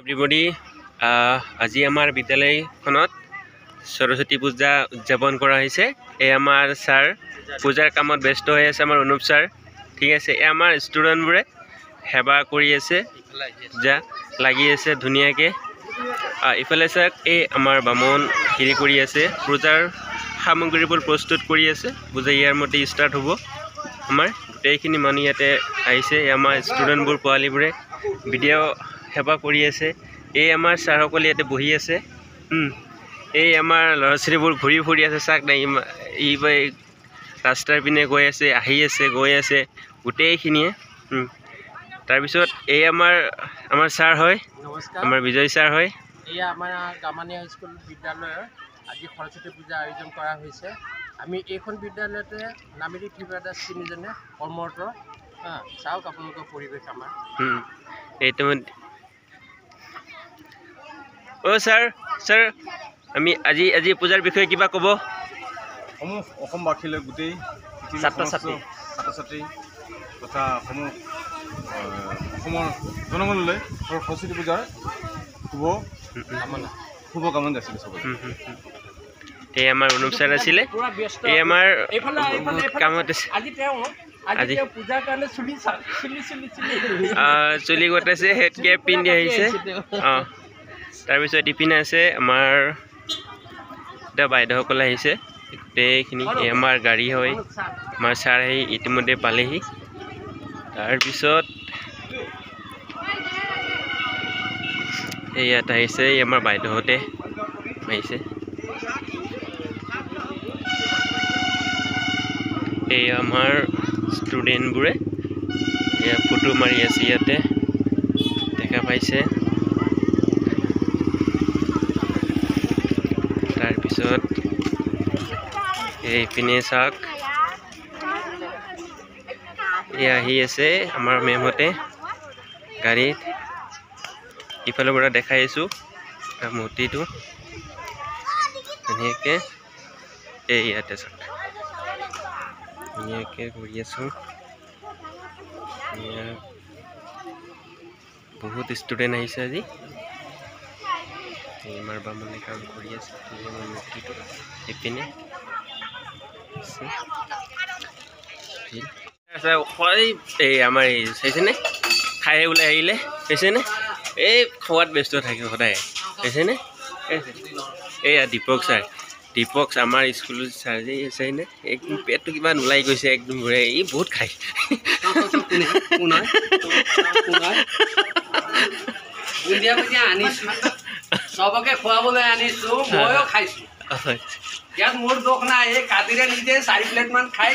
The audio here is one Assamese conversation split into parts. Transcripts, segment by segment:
এভৰিবডি আজি আমাৰ বিদ্যালয়খনত সৰস্বতী পূজা উদযাপন কৰা হৈছে। এই আমাৰ ছাৰ পূজাৰ কামত ব্যস্ত হৈ আছে। আমাৰ অনুপ ছাৰ ঠিক আছে। এই আমাৰ ষ্টুডেণ্টবোৰে সেৱা কৰি আছে, যা লাগি আছে ধুনীয়াকৈ। ইফালে চাওক, এই আমাৰ বামুণ হেৰি কৰি আছে, পূজাৰ সামগ্ৰীবোৰ প্ৰস্তুত কৰি আছে। পূজা ইয়াৰ মতে ষ্টাৰ্ট হ'ব। আমাৰ গোটেইখিনি মানুহ ইয়াতে আহিছে। আমাৰ ষ্টুডেণ্টবোৰ পোৱালীবোৰে ভিডিঅ' সেৱা কৰি আছে। এই আমাৰ ছাৰসকলে ইয়াতে বহি আছে। এই আমাৰ ল'ৰা ছোৱালীবোৰ ঘূৰি ফুৰি আছে, চাওক নাই ই ৰাস্তাৰ পিনে গৈ আছে, আহি আছে, গৈ আছে গোটেইখিনিয়ে। তাৰপিছত এই আমাৰ ছাৰ হয়, আমাৰ বিজয় ছাৰ হয়। এয়া আমাৰ গামানী হাইস্কুল বিদ্যালয়ৰ আজি সৰস্বতী পূজা আয়োজন কৰা হৈছে। আমি এইখন বিদ্যালয়তে নামেৰি ঠিকাদাৰ তিনিজনে কৰ্মৰত। চাওক আপোনালোকৰ পৰিৱেশ আমাৰ এইটো। ছাৰ আমি আজি পূজাৰ বিষয়ে কিবা ক'ব? অসমবাসীলৈ গোটেই ছাত্ৰ ছাত্ৰী তথা অসমৰ জনগণলৈ সৰস্বতী পূজাৰ শুভকামনা যাচিলোঁ চবকে। এই আমাৰ অনুপ ছাৰ আছিলে। এই আমাৰ কামত আছে। আজি চুলি গোটাইছে, হেড কেপ পিন্ধি আহিছে। তাৰপিছত ইপিনে আছে আমাৰ এতিয়া বাইদেউসকলে আহিছে গোটেইখিনি। এই আমাৰ গাড়ী হয়, আমাৰ ছাৰ আহি ইতিমধ্যে পালেহি। তাৰপিছত ইয়াত আহিছে আমাৰ বাইদেউহঁতে আহিছে। এই আমাৰ ষ্টুডেণ্টবোৰে এয়া ফটো মাৰি আছে, ইয়াতে দেখা পাইছে। তাৰপিছত এইপিনে চাওক, এয়া আহি আছে আমাৰ মেমহঁতে গাড়ীত। ইফালৰ পৰা দেখাই আছোঁ মূৰ্তিটো ধুনীয়াকৈ। এই ইয়াতে চাওক ধুনীয়াকৈ ঘূৰি আছোঁ। বহুত ষ্টুডেণ্ট আহিছে আজি। আমাৰ বামুণে কাম কৰি আছে। আমাৰ মূৰ্তিটো ইপিনে এই আমাৰ এই চাইছেনে, খাই ওলাই আহিলে চাইছেনে? এই খোৱাত ব্যস্ত থাকে সদায়, চাইছেনে? এইয়া দীপক ছাৰ, আমাৰ স্কুলৰ ছাৰ যে চাইনে, একদম পেটটো কিবা নোলাই গৈছে একদম ঘূৰাই। ই বহুত খায়। চবকে খুৱাবলৈ আনিছোঁ, ময়ো খাইছোঁ। ইয়াত মোৰ দোষ নাই, এই কাদিৰে নিজে 4 প্লেটমান খাই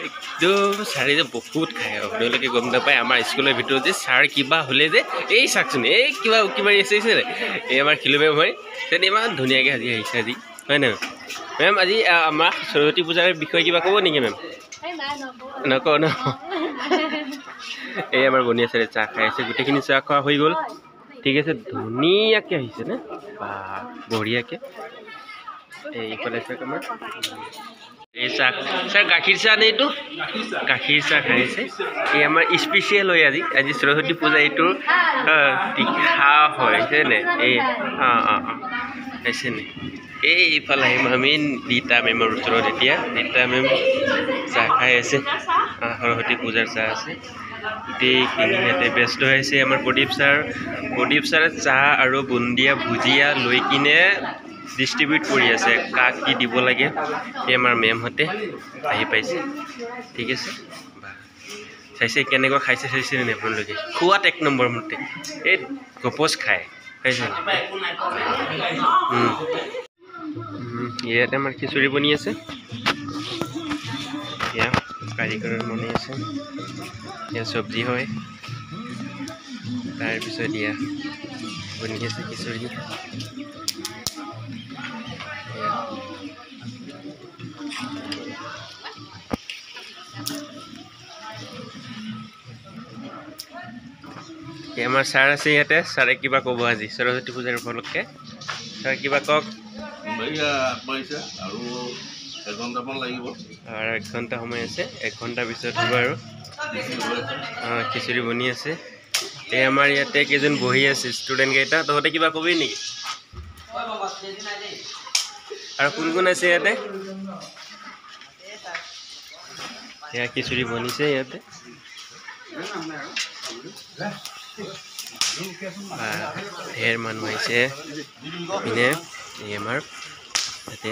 একদম ছাৰে যে বহুত খায়। আপোনালোকে গম নাপায়, আমাৰ স্কুলৰ ভিতৰত যে ছাৰ কিবা হ'লে যে এই চাওকচোন, এই কিবা উকি মাৰি আছে নে? এই আমাৰ খিলু মেম হয়, তেনে ইমান ধুনীয়াকৈ আজি আহিছে আজি, হয় নহয় মেম? আজি আমাৰ সৰস্বতী পূজাৰ বিষয়ে কিবা ক'ব নেকি মেম? নকওঁ ন। এই আমাৰ বনীয়া ছাৰে চাহ খাই আছে, গোটেইখিনি চাহ খোৱা হৈ গ'ল। ঠিক আছে, ধুনীয়াকৈ আহিছে নে বা বঢ়িয়াকৈ। এইফালে চাওক আমাৰ এই চাহ, ছাৰ গাখীৰ চাহ নে এইটো? গাখীৰ চাহ খাইছে। এই আমাৰ স্পেচিয়েল হয় আজি সৰস্বতী পূজা। এইটো তীখা হয় নে? এই খাইছেনে? এই ইফালে আহিম আমি ৰীতা মেমৰ ওচৰত। এতিয়া ৰীতা মেম চাহ খাই আছে, সৰস্বতী পূজাৰ চাহ আছে। গোটেইখিনি ইয়াতে ব্যস্ত হৈ আছে। আমাৰ প্ৰদীপ ছাৰে চাহ আৰু বুন্দিয়া ভুজিয়া লৈ কিনে ডিষ্ট্ৰিবিউট কৰি আছে, কাক কি দিব লাগে। এই আমাৰ মেমহঁতে আহি পাইছে। ঠিক আছে, চাইছে কেনেকুৱা খাইছে, চাইছে নে আপোনালোকে? খোৱাত 1 নম্বৰ মতে এই গপচ খায়, খাইছে। ইয়াতে আমাৰ খিচুৰি বনি আছে, এয়া কাৰিকৰৰ বনি আছে। এয়া চব্জি হয়, তাৰপিছত এয়া বনি আছে খিচুৰি। আমাৰ ছাৰ আছে ইয়াতে, ছাৰে কিবা ক'ব আজি সৰস্বতী পূজাৰ উপলক্ষে? ছাৰ কিবা কওক। আৰু 1 ঘণ্টামান লাগিব, আৰু 1 ঘণ্টা সময় আছে। 1 ঘণ্টাৰ পিছত হ'ব আৰু খিচুৰি বনি আছে। এই আমাৰ ইয়াতে কেইজন বহি আছে ষ্টুডেণ্ট কেইটা তহঁতে কিবা কবি নেকি আৰু কোন কোন আছে ইয়াতে এয়া খিচুৰি বনিছে ইয়াতে ঢেৰ মানুহ আহিছে পিনে এই আমাৰ ইয়াতে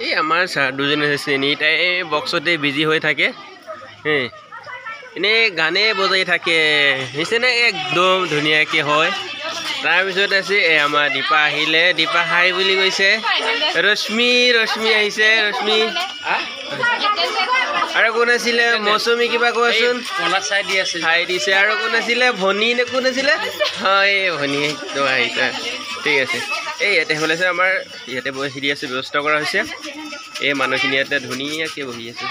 এই আমাৰ ছাৰ দুজন আছে এনিটাই বক্সতে বিজি হৈ থাকে এনেই গানে বজাই থাকে হৈছেনে একদম ধুনীয়াকৈ হয় তাৰপিছত আছে এই আমাৰ দীপা আহিলে দীপা হাই বুলি কৈছে ৰশ্মি আহিছে ৰশ্মি আৰু কোন আছিলে মৌচুমী কিবা কোৱাচোন হাই দিছে আৰু কোন আছিলে ভনী নে কোন আছিলে হয় ভনী আহিছে ঠিক আছে এই ইয়াতে হ'লে আমাৰ ইয়াতে বহি দি আছে ব্যৱস্থা কৰা হৈছে এই মানুহখিনি ইয়াতে ধুনীয়াকৈ বহি আছে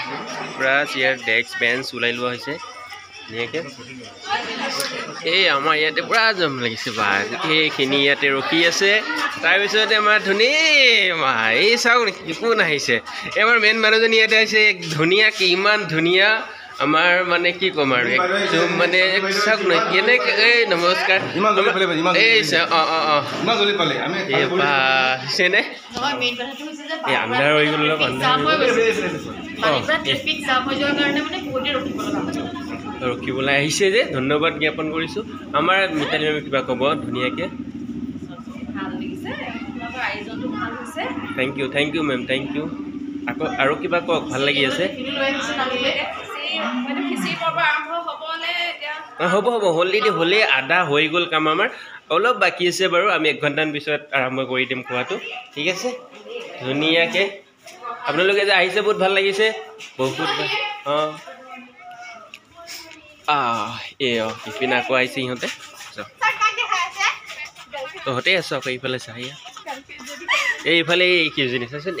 পূৰা চেয়াৰ ডেস্ক বেঞ্চ ওলাই লোৱা হৈছে ধুনীয়াকৈ এই আমাৰ ইয়াতে পূৰা জম লাগিছে বা এইখিনি ইয়াতে ৰখি আছে তাৰপিছতে আমাৰ ধুনীয়া এই চাওক কোন আহিছে এই আমাৰ মেইন মানুহজনী ইয়াতে আহিছে ধুনীয়াকৈ ইমান ধুনীয়া আমাৰ মানে কি ক'ম আৰু একদম মানে চাওক নহয় কেনেকৈ এই নমস্কাৰ এই হৈছেনে এই আন্ধাৰ হৈ গ'ল অলপ ৰখিবলৈ আহিছে যে ধন্যবাদ জ্ঞাপন কৰিছোঁ আমাৰ মিতালী মেমে কিবা ক'ব ধুনীয়াকৈ thank you ma'am thank you আকৌ আৰু কিবা কওক ভাল লাগি আছে হ'ব অলৰেডি হ'লেই আধা হৈ গ'ল কাম আমাৰ অলপ বাকী আছে বাৰু আমি 1 ঘণ্টামান পিছত আৰম্ভ কৰি দিম খোৱাটো ঠিক আছে ধুনীয়াকৈ আপোনালোকে যে আহিছে বহুত ভাল লাগিছে বহুত টিফিন আকৌ আহিছে ইহঁতে তহঁতে আছ আকৌ এইফালে চাই এইফালে এই কিজনী চাচোন